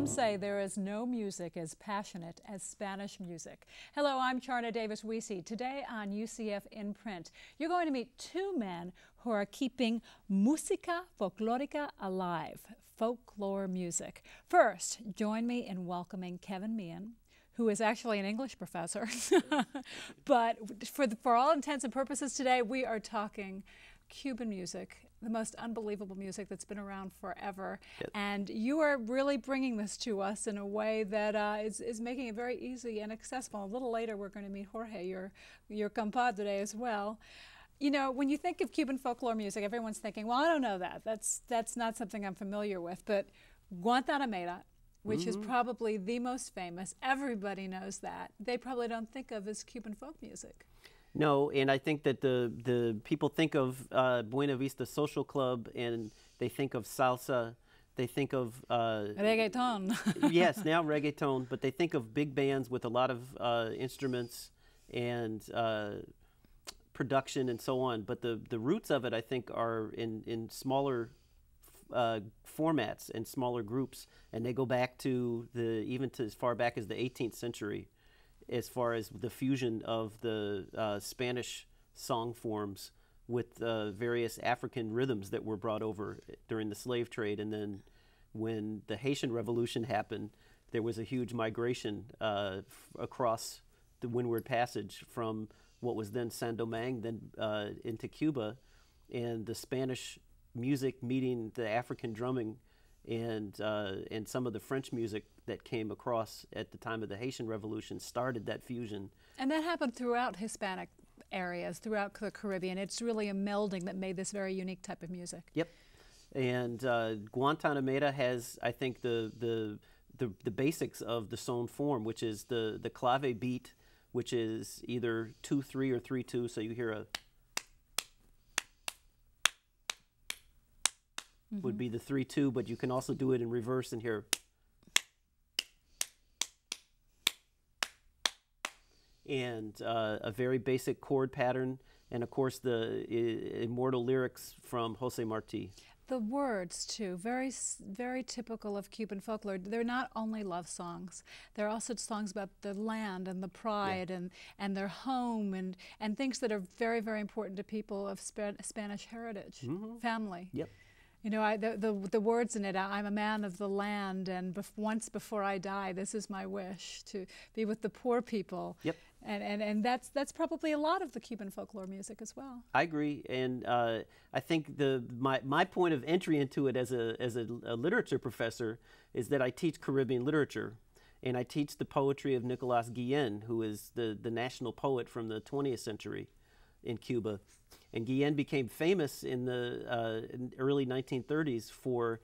Some say there is no music as passionate as Spanish music. Hello, I'm Charna Davis-Wiese. Today on UCF in Print, you're going to meet two men who are keeping música folclórica alive, folklore music. First, join me in welcoming Kevin Meehan, who is actually an English professor. But for all intents and purposes today, we are talking Cuban music, the most unbelievable music that's been around forever. Yep. And you are really bringing this to us in a way that is making it very easy and accessible. A little later, we're going to meet Jorge, your compadre as well. You know, when you think of Cuban folklore music, everyone's thinking, well, I don't know that. That's not something I'm familiar with. But Guantanamera, which is probably the most famous, everybody knows that. They probably don't think of as Cuban folk music. No, and I think that the people think of Buena Vista Social Club and they think of salsa, they think of reggaeton. Yes, now reggaeton, but they think of big bands with a lot of instruments and production and so on. But the roots of it, I think, are in smaller formats and smaller groups, and they go back to even to as far back as the 18th century. As far as the fusion of the Spanish song forms with various African rhythms that were brought over during the slave trade. And then when the Haitian Revolution happened, there was a huge migration across the Windward Passage from what was then Saint-Domingue, then into Cuba, and the Spanish music meeting the African drumming and some of the French music that came across at the time of the Haitian Revolution started that fusion. And that happened throughout Hispanic areas, throughout the Caribbean. It's really a melding that made this very unique type of music. Yep. And Guantanamera has, I think, the basics of the son form, which is the clave beat, which is either 2-3 or 3-2, so you hear a would be the 3-2, but you can also do it in reverse and hear. And a very basic chord pattern, and of course the immortal lyrics from Jose Marti. The words, too, very typical of Cuban folklore. They're not only love songs. They're also songs about the land and the pride and their home and things that are very, very important to people of Spanish heritage, family. Yep. You know, the words in it, I'm a man of the land, and once before I die, this is my wish, to be with the poor people. Yep. And that's probably a lot of the Cuban folklore music as well. I agree, and I think my point of entry into it as a literature professor is that I teach Caribbean literature, and I teach the poetry of Nicolas Guillen, who is the national poet from the 20th century in Cuba. And Guillen became famous in the early 1930s for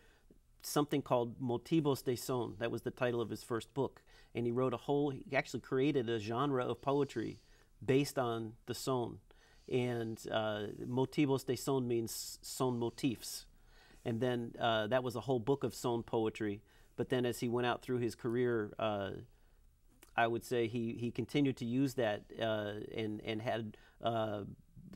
something called Motivos de Son. That was the title of his first book. And he actually created a genre of poetry based on the son. And Motivos de Son means son motifs. And then that was a whole book of son poetry. But then as he went out through his career, I would say he continued to use that and had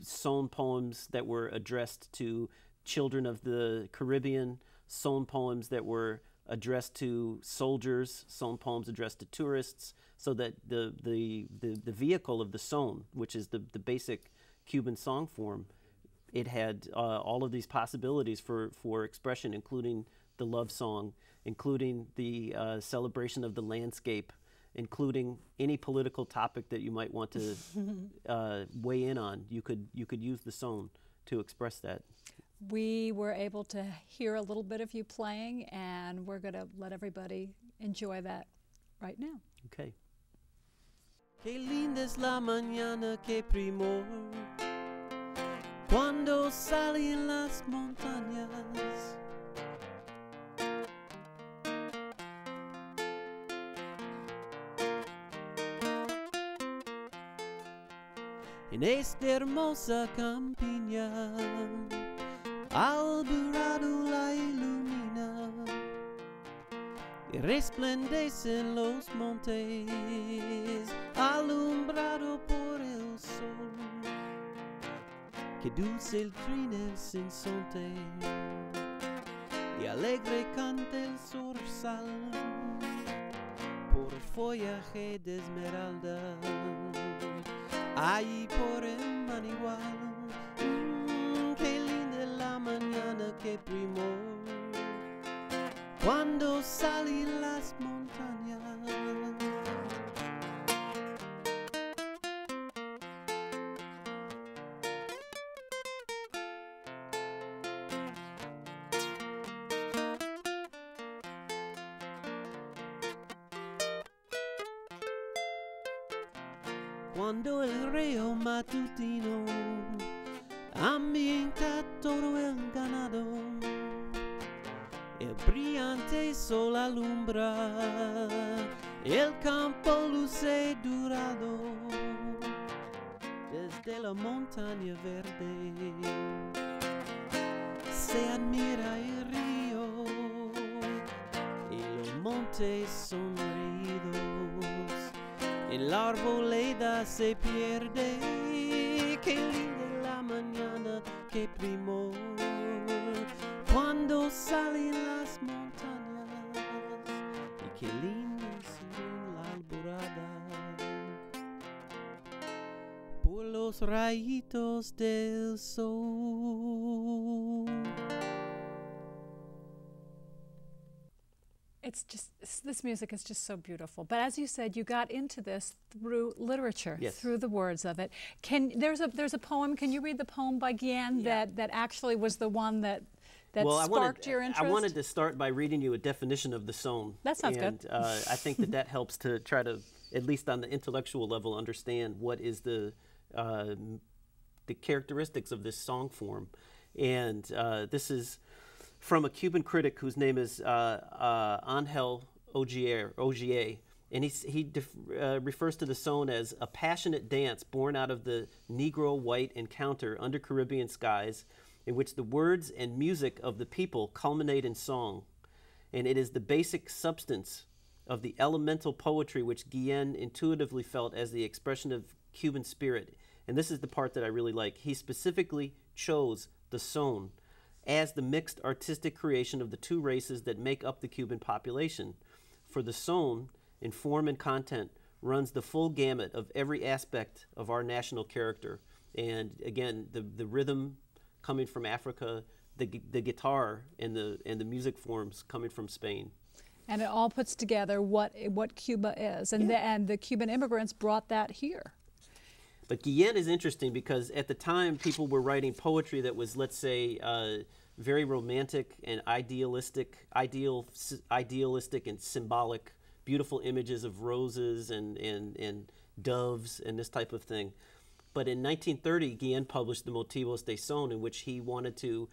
son poems that were addressed to children of the Caribbean, son poems that were addressed to soldiers, son poems addressed to tourists, so that the vehicle of the son, which is the basic Cuban song form, it had all of these possibilities for expression, including the love song, including the celebration of the landscape, including any political topic that you might want to weigh in on. You could use the son to express that. We were able to hear a little bit of you playing, and we're going to let everybody enjoy that right now. Okay. Qué linda es la mañana que primó, cuando salí en las montañas. En esta hermosa campiña, alborado la ilumina y resplandecen los montes, alumbrado por el sol. Que dulce el trino el sinsonte y alegre canta el zorzal. el follaje de esmeralda, allí por el manigual. Qué linda la mañana que primó, cuando salí las montañas. Cuando el río matutino ambienta todo el ganado, el brillante sol alumbra, el campo luce dorado, desde la montaña verde se admira el río y los montes sonreídos. En la arboleda se pierde, qué linda la mañana que primó, cuando salen las montañas, y qué linda es la alborada, por los rayitos del sol. This music is just so beautiful. But as you said, you got into this through literature, yes, through the words of it. There's a poem. Can you read the poem by Guillen that actually was the one that sparked your interest? I wanted to start by reading you a definition of the son. That sounds good. I think that helps to try to, at least on the intellectual level, understand what is the characteristics of this song form. And this is from a Cuban critic whose name is Angel Ogier, and he refers to the son as a passionate dance born out of the Negro-white encounter under Caribbean skies, in which the words and music of the people culminate in song. And it is the basic substance of the elemental poetry which Guillen intuitively felt as the expression of Cuban spirit. And this is the part that I really like. He specifically chose the son as the mixed artistic creation of the two races that make up the Cuban population. For the son, in form and content, runs the full gamut of every aspect of our national character. And again, the rhythm coming from Africa, the guitar and the music forms coming from Spain. And it all puts together what Cuba is. And, and the Cuban immigrants brought that here. But Guillen is interesting because at the time people were writing poetry that was, let's say, very romantic and idealistic and symbolic, beautiful images of roses and doves and this type of thing. But in 1930, Guillen published the Motivos de Son, in which he wanted to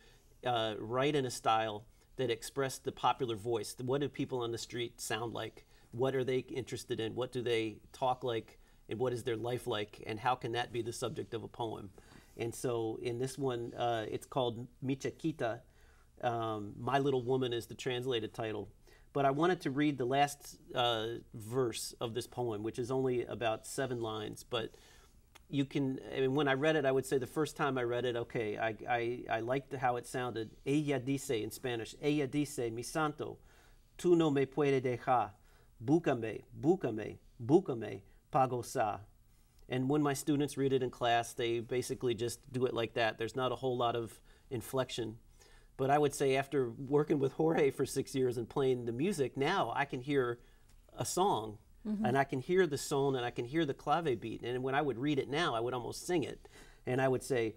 write in a style that expressed the popular voice. What do people on the street sound like? What are they interested in? What do they talk like? And what is their life like? And how can that be the subject of a poem? And so in this one, it's called Mi Chiquita. My Little Woman is the translated title. But I wanted to read the last verse of this poem, which is only about 7 lines. But you can, I mean, when I read it, I would say the first time I read it, okay, I liked how it sounded. Ella dice in Spanish, ella dice, mi santo, tú no me puedes dejar, búscame, búscame, búscame, pa gozar. And when my students read it in class, they basically just do it like that. There's not a whole lot of inflection. But I would say after working with Jorge for 6 years and playing the music, now I can hear a song. Mm-hmm. And I can hear the son and I can hear the clave beat. And when I would read it now, I would almost sing it. And I would say,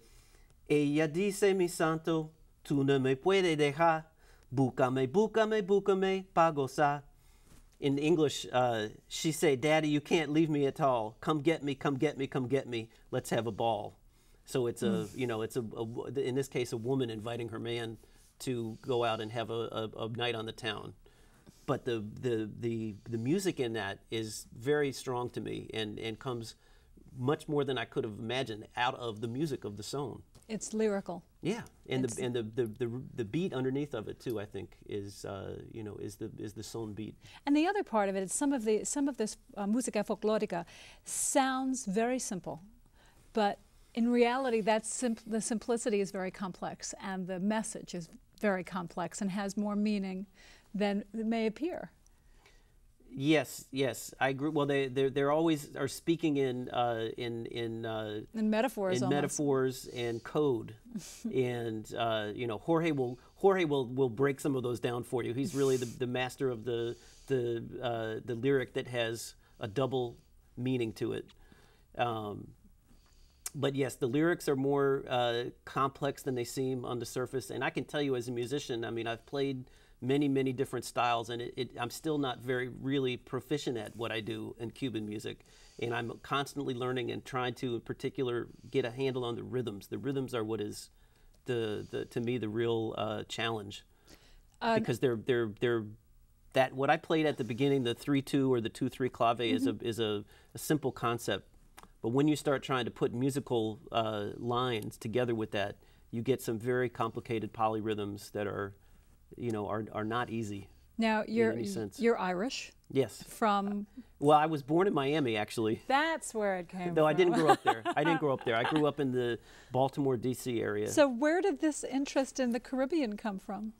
ella dice, mi santo, tú no me puedes dejar, búscame, búscame, búscame, pa gozar. In English, she say, Daddy, you can't leave me at all. Come get me, come get me, come get me. Let's have a ball. So it's a, you know, it's in this case, a woman inviting her man to go out and have a night on the town. But the music in that is very strong to me and comes much more than I could have imagined out of the music of the son. It's lyrical. Yeah, and the beat underneath of it too, I think, is you know, is the son beat. And the other part of it is some of this música folclórica sounds very simple, but in reality, the simplicity is very complex, and the message is very complex and has more meaning than it may appear. Yes, yes, I agree. Well, they're always are speaking in metaphors, in almost. metaphors and code, and you know, Jorge will break some of those down for you. He's really the master of the lyric that has a double meaning to it. But yes, the lyrics are more complex than they seem on the surface. And I can tell you, as a musician, I mean, I've played many different styles, and I'm still not really proficient at what I do in Cuban music. And I'm constantly learning and trying to, in particular, get a handle on the rhythms. The rhythms are what is to me the real challenge, because they're that what I played at the beginning, the 3/2 or the 2/3 clave, is a simple concept. But when you start trying to put musical lines together with that, you get some very complicated polyrhythms that are, you know, are not easy. Now you're Irish. Yes. From. Well, I was born in Miami, actually. That's where it came from. Though I didn't grow up there. I grew up in the Baltimore, D.C. area. So where did this interest in the Caribbean come from?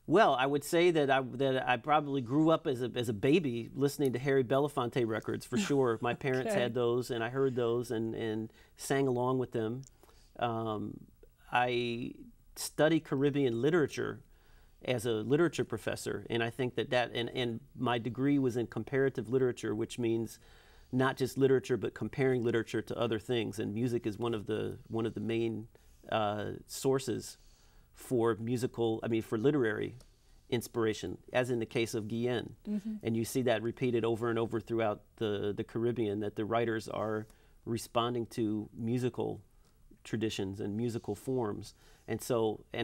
Well, I would say that I probably grew up as a baby listening to Harry Belafonte records, for sure. My parents had those, and I heard those and sang along with them. I study Caribbean literature as a literature professor, and I think and my degree was in comparative literature, which means not just literature but comparing literature to other things, and music is one of the main sources for for literary inspiration, as in the case of Guillen. And you see that repeated over and over throughout the Caribbean, that the writers are responding to musical traditions and musical forms. And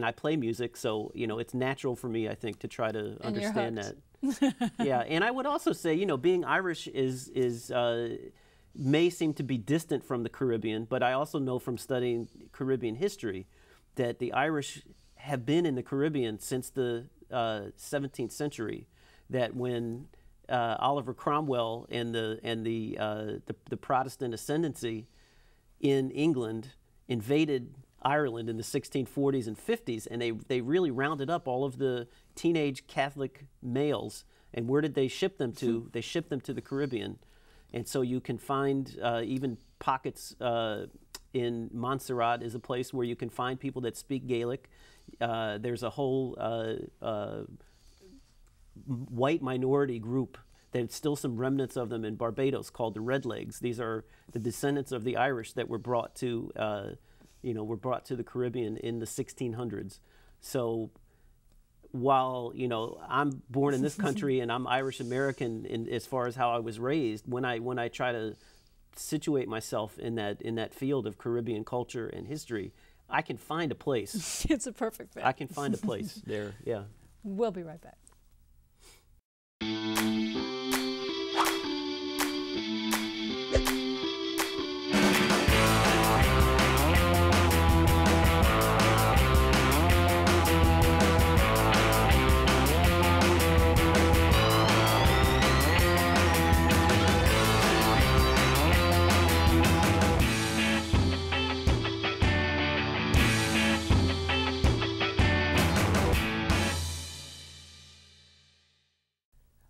I play music, so, you know, it's natural for me, I think, to try to understand that. Yeah, and I would also say, you know, being Irish may seem to be distant from the Caribbean, but I also know from studying Caribbean history that the Irish have been in the Caribbean since the 17th century. That when Oliver Cromwell and the Protestant ascendancy in England invaded Ireland in the 1640s and 50s, and they really rounded up all of the teenage Catholic males. And where did they ship them to? They shipped them to the Caribbean. And so you can find even pockets in Montserrat is a place where you can find people that speak Gaelic. There's a whole white minority group. There's still some remnants of them in Barbados called the Redlegs. These are the descendants of the Irish that were brought to the Caribbean in the 1600s. So while, you know, I'm born in this country and I'm Irish American as far as how I was raised, when I try to situate myself in that field of Caribbean culture and history, I can find a place. It's a perfect fit. I can find a place there. Yeah. We'll be right back.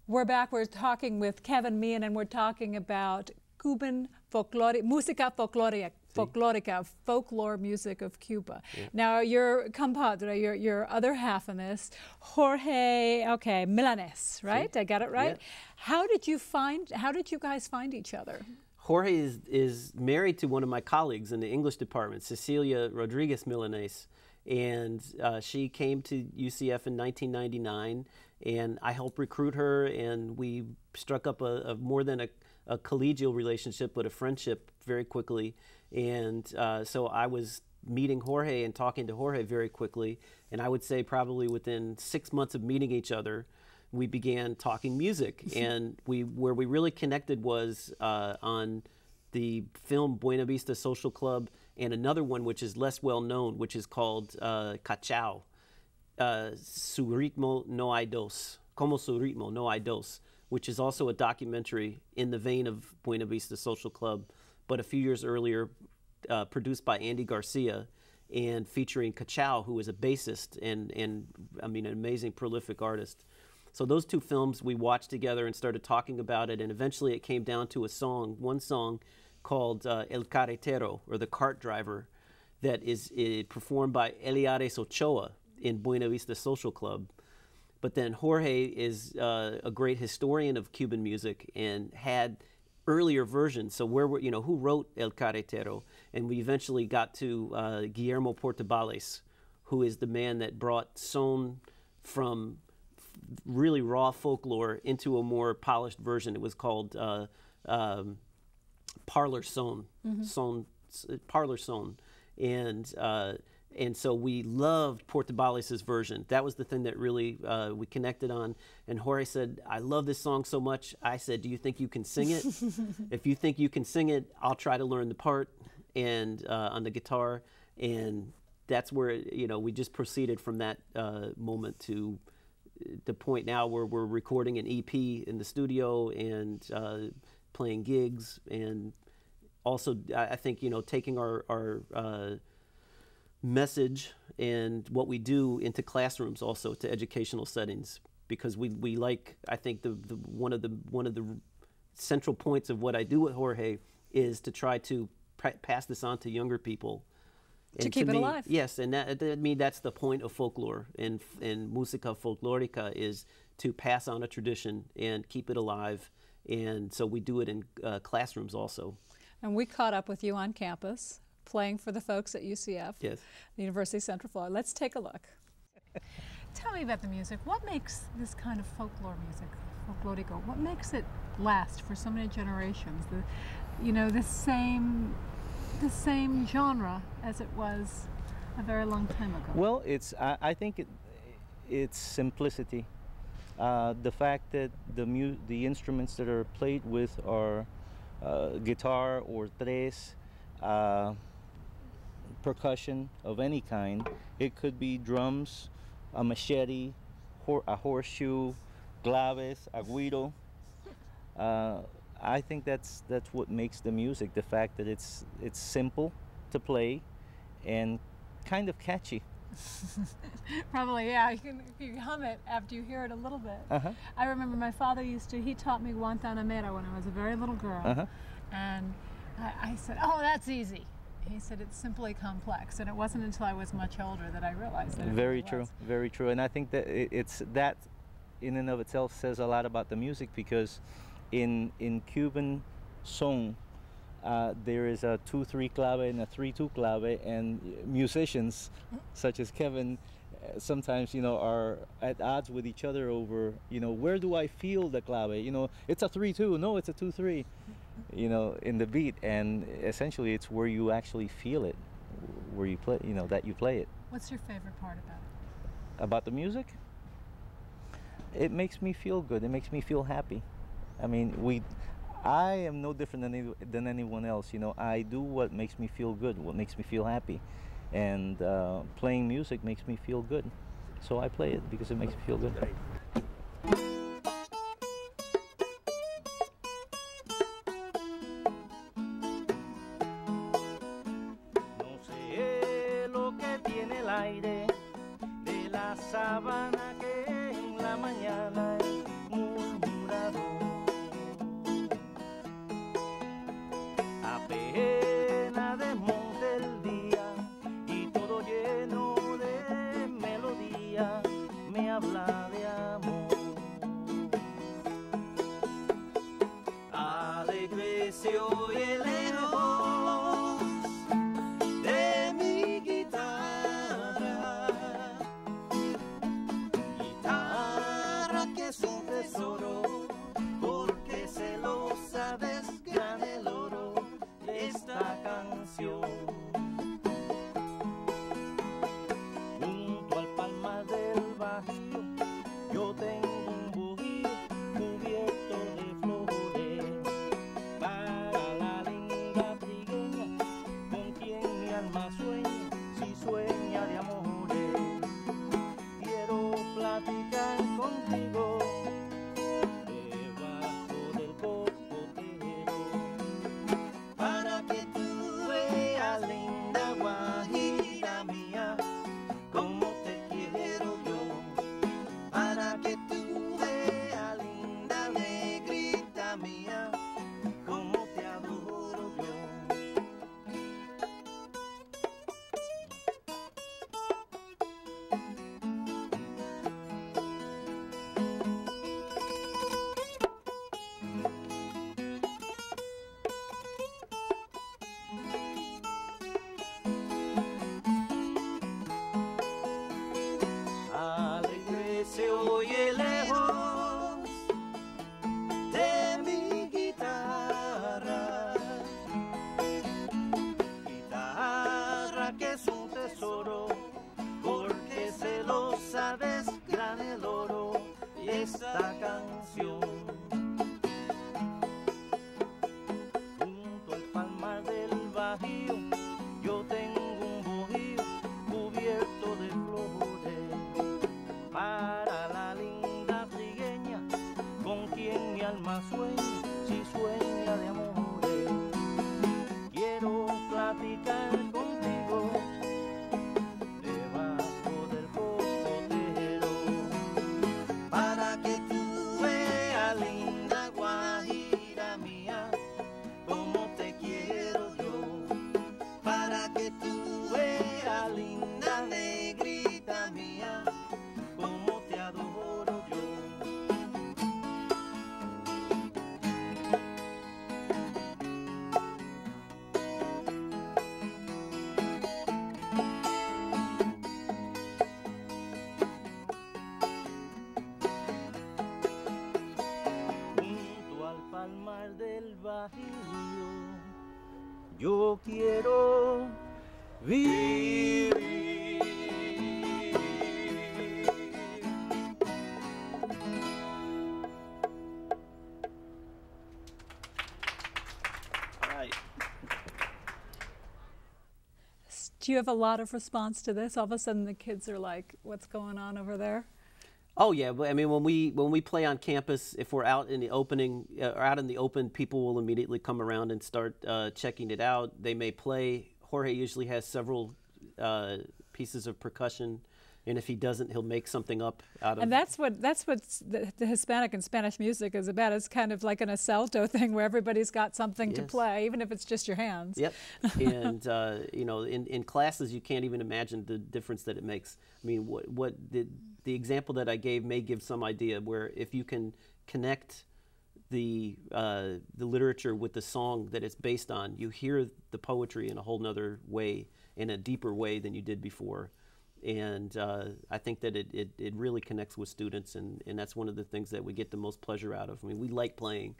We're back. We're talking with Kevin Meehan, and we're talking about Cuban folklore, música folclórica, folklore music of Cuba. Yeah. Now, your compadre, your other half in this, Jorge, Milanes, right? I got it right? Yeah. How did you guys find each other? Jorge is married to one of my colleagues in the English department, Cecilia Rodriguez Milanes, and she came to UCF in 1999. And I helped recruit her, and we struck up a more than a collegial relationship, but a friendship very quickly. And so I was meeting Jorge and talking to Jorge very quickly. And I would say probably within 6 months of meeting each other, we began talking music. And where we really connected was on the film Buena Vista Social Club, and another one which is less well known, which is called Cachao. Su ritmo no hay dos, como su ritmo no hay dos, which is also a documentary in the vein of Buena Vista Social Club, but a few years earlier produced by Andy Garcia and featuring Cachao, who is a bassist and I mean an amazing prolific artist. So those two films we watched together and started talking about it, and eventually it came down to a song, one song called El Carretero, or The Cart Driver, that is performed by Eliares Ochoa in Buena Vista Social Club. But then Jorge is a great historian of Cuban music and had earlier versions. So who wrote El Carretero? And we eventually got to Guillermo Portabales, who is the man that brought son from really raw folklore into a more polished version. It was called parlor son, parlor son, and so we loved Portabales' version. That was the thing that really we connected on. And Jorge said, "I love this song so much." I said, "Do you think you can sing it? If you think you can sing it, I'll try to learn the part and on the guitar." And that's where we just proceeded from that moment to the point now where we're recording an EP in the studio and playing gigs, and also I think taking our message and what we do into classrooms, also to educational settings, because we like, I think one of the central points of what I do with Jorge is to try to pass this on to younger people. To keep it alive. Yes, and that's the point of folklore and música folclórica, is to pass on a tradition and keep it alive. And so we do it in classrooms also. And we caught up with you on campus, playing for the folks at UCF, yes, the University of Central Florida. Let's take a look. Tell me about the music. What makes this kind of folklore music, folklórico, what makes it last for so many generations? The same genre as it was a very long time ago. Well, I think it's simplicity. The fact that the instruments that are played with are guitar or tres, percussion of any kind. It could be drums, a machete, a horseshoe, claves, a guiro. I think that's what makes the music, the fact that it's simple to play and kind of catchy. Probably, yeah. You hum it after you hear it a little bit. I remember my father he taught me Guantanamera when I was a very little girl. And I said, "Oh, that's easy." He said, "It's simply complex." And it wasn't until I was much older that I realized that it Very really true, was. very true. And I think that it's that in and of itself says a lot about the music, because in Cuban song, there is a 2-3 clave and a 3-2 clave, and musicians such as Kevin sometimes are at odds with each other over where do I feel the clave, it's a 3-2, no, it's a 2-3, in the beat. And essentially it's where you actually feel it, where you play, that you play it. What's your favorite part About the music? It makes me feel good. It makes me feel happy. I mean, I am no different than anyone else. I do what makes me feel good, what makes me feel happy. And playing music makes me feel good. So I play it because it makes me feel good. No sé lo que tiene el aire de la sabana que en la mañana es murmurado. Apenas desmonte el día y todo lleno de melodía me habla de amor. Alegre se oye lejos de mi guitarra, guitarra que es un tesoro, porque celosa desgrana el oro de esta canción. Junto al palmar del bajío yo tengo un bujío cubierto de flores para la alma sueña, si sueña de amores. Quiero platicar contigo debajo del cocotero, para que tú veas, linda guajira mía, como te quiero yo. Para que tú veas, linda negrita mía, como te adoro yo. Junto al palmar del Bajío, yo quiero vivir. All right. Do you have a lot of response to this? All of a sudden the kids are like, what's going on over there? Oh yeah, but I mean when we play on campus, if we're out in the opening or out in the open, people will immediately come around and start checking it out. They may play. Jorge usually has several pieces of percussion, and if he doesn't, he'll make something up out of. And that's what the Hispanic and Spanish music is about. It's kind of like an asalto thing where everybody's got something to Yes. play, even if it's just your hands. Yep. And you know, in classes, you can't even imagine the difference that it makes. I mean, what the example that I gave may give some idea where if you can connect the literature with the song that it's based on, you hear the poetry in a whole nother way, in a deeper way than you did before. And I think that it really connects with students, and that's one of the things that we get the most pleasure out of. I mean, we like playing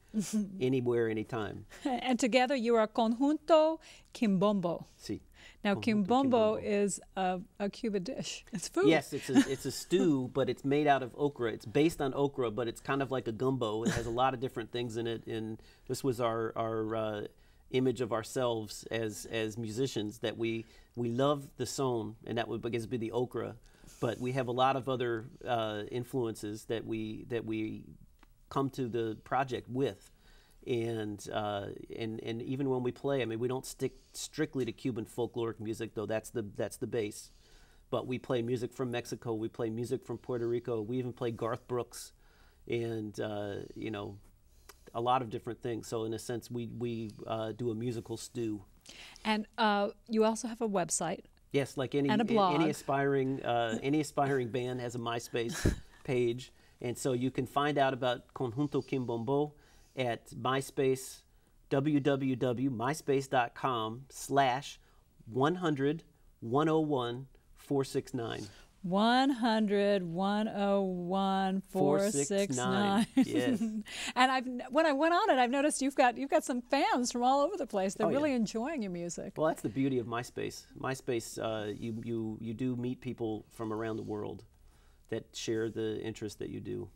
anywhere, anytime. And together you are Conjunto Quimbombo. See. Now, Conjunto quimbombo Quimbombo. is a Cuban dish. It's food. Yes, it's a stew, but it's made out of okra. It's based on okra, but it's kind of like a gumbo. It has a lot of different things in it, and this was our image of ourselves as musicians, that we love the son, and that would be the okra, but we have a lot of other influences that we come to the project with. And even when we play, I mean, we don't stick strictly to Cuban folkloric music, though that's the base. But we play music from Mexico, we play music from Puerto Rico, we even play Garth Brooks, and you know, a lot of different things. So in a sense, we do a musical stew. And you also have a website. Yes, like any And a blog. any aspiring band has a MySpace page, and so you can find out about Conjunto Quimbombo at MySpace, www.myspace.com/100-101-469. 100-101-469. Yes. And when I went on it, I've noticed you've got some fans from all over the place. They're Oh, yeah. really enjoying your music. Well, that's the beauty of MySpace. MySpace, you do meet people from around the world that share the interest that you do.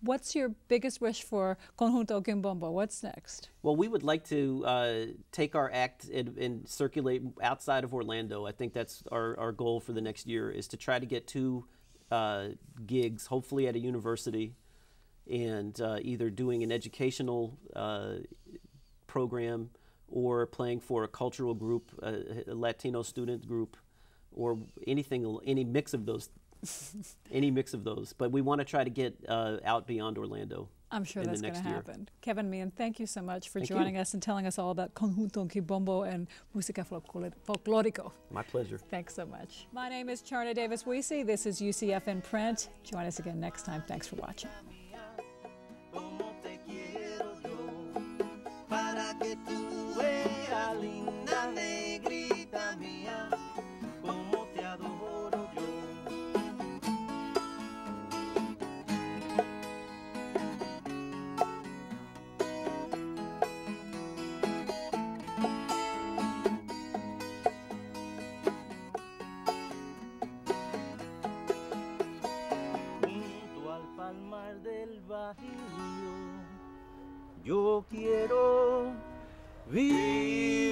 What's your biggest wish for Conjunto Quimbombo? What's next? Well, we would like to take our act and circulate outside of Orlando. I think that's our goal for the next year, is to try to get 2 gigs, hopefully at a university, and either doing an educational program or playing for a cultural group, a Latino student group, or any mix of those. Any mix of those, but we want to try to get out beyond Orlando. I'm sure in the that's going to next year. happen. Kevin Meehan, thank you so much for Thank joining you. us and telling us all about Conjunto Quimbombo and Música Folklórico. My pleasure. Thanks so much. My name is Charna Davis-Wiese. This is UCF in Print. Join us again next time. Thanks for watching. Como te quiero yo, para que tú veas, linda negrita mía, como te adoro yo. Junto al palmar del Bajío, yo quiero vivir.